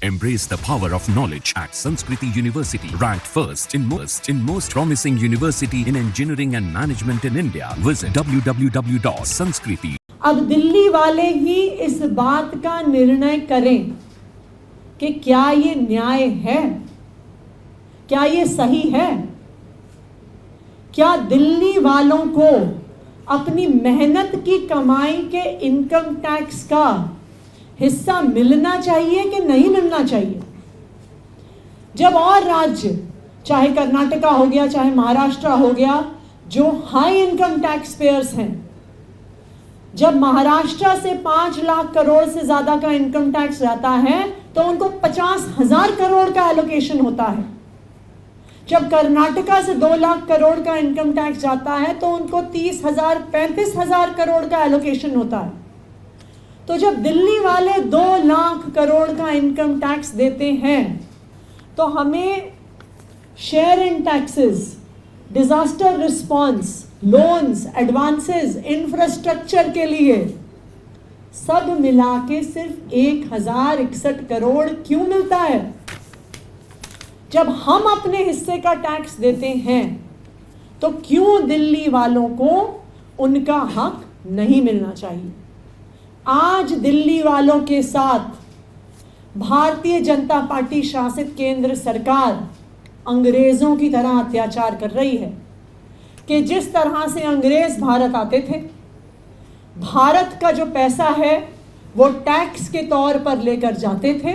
Embrace the power of knowledge at Sanskriti University, ranked first in most promising university in engineering and management in India. Visit www.sanskriti. अब दिल्ली वाले ही इस बात का निर्णय करें कि क्या ये न्याय है, क्या ये सही है, क्या दिल्ली वालों को अपनी मेहनत की कमाई के इनकम टैक्स का हिस्सा मिलना चाहिए कि नहीं मिलना चाहिए। जब और राज्य, चाहे कर्नाटका हो गया, चाहे महाराष्ट्र हो गया, जो हाई इनकम टैक्स पेयर्स हैं, जब महाराष्ट्र से 5 लाख करोड़ से ज़्यादा का इनकम टैक्स जाता है तो उनको 50,000 करोड़ का एलोकेशन होता है। जब कर्नाटका से 2 लाख करोड़ का इनकम टैक्स जाता है तो उनको 30,000 35,000 करोड़ का एलोकेशन होता है। तो जब दिल्ली वाले 2 लाख करोड़ का इनकम टैक्स देते हैं तो हमें share in taxes, disaster response, loans, advances, infrastructure के लिए सब मिला के सिर्फ 1061 करोड़ क्यों मिलता है? जब हम अपने हिस्से का टैक्स देते हैं तो क्यों दिल्ली वालों को उनका हक नहीं मिलना चाहिए? आज दिल्ली वालों के साथ भारतीय जनता पार्टी शासित केंद्र सरकार अंग्रेजों की तरह अत्याचार कर रही है कि जिस तरह से अंग्रेज भारत आते थे, भारत का जो पैसा है वो टैक्स के तौर पर लेकर जाते थे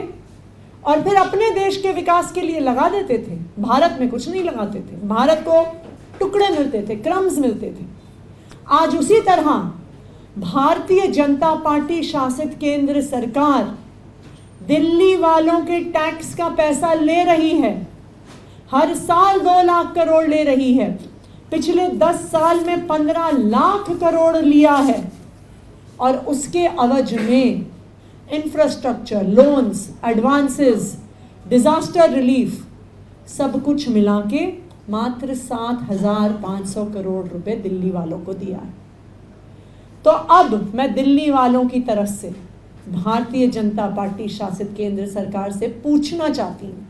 और फिर अपने देश के विकास के लिए लगा देते थे। भारत में कुछ नहीं लगाते थे, भारत को टुकड़े मिलते थे, क्रम्स मिलते थे। आज उसी तरह भारतीय जनता पार्टी शासित केंद्र सरकार दिल्ली वालों के टैक्स का पैसा ले रही है। हर साल 2 लाख करोड़ ले रही है। पिछले 10 साल में 15 लाख करोड़ लिया है और उसके अवज में infrastructure, loans, advances, disaster relief सब कुछ मिला के मात्र 7,500 करोड़ रुपए दिल्ली वालों को दिया है। तो अब मैं दिल्ली वालों की तरफ से भारतीय जनता पार्टी शासित केंद्र सरकार से पूछना चाहती हूँ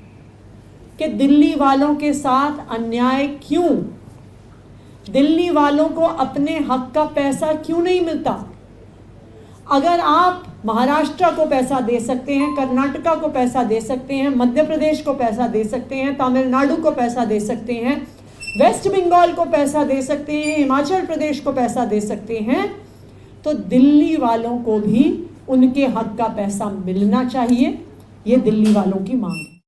कि दिल्ली वालों के साथ अन्याय क्यों? दिल्ली वालों को अपने हक का पैसा क्यों नहीं मिलता? अगर आप महाराष्ट्र को पैसा दे सकते हैं, कर्नाटका को पैसा दे सकते हैं, मध्य प्रदेश को पैसा दे सकते हैं, तमिलनाडु को पैसा दे सकते हैं, वेस्ट बंगाल को पैसा दे सकते हैं, हिमाचल प्रदेश को पैसा दे सकते हैं, तो दिल्ली वालों को भी उनके हक का पैसा मिलना चाहिए। ये दिल्ली वालों की मांग है।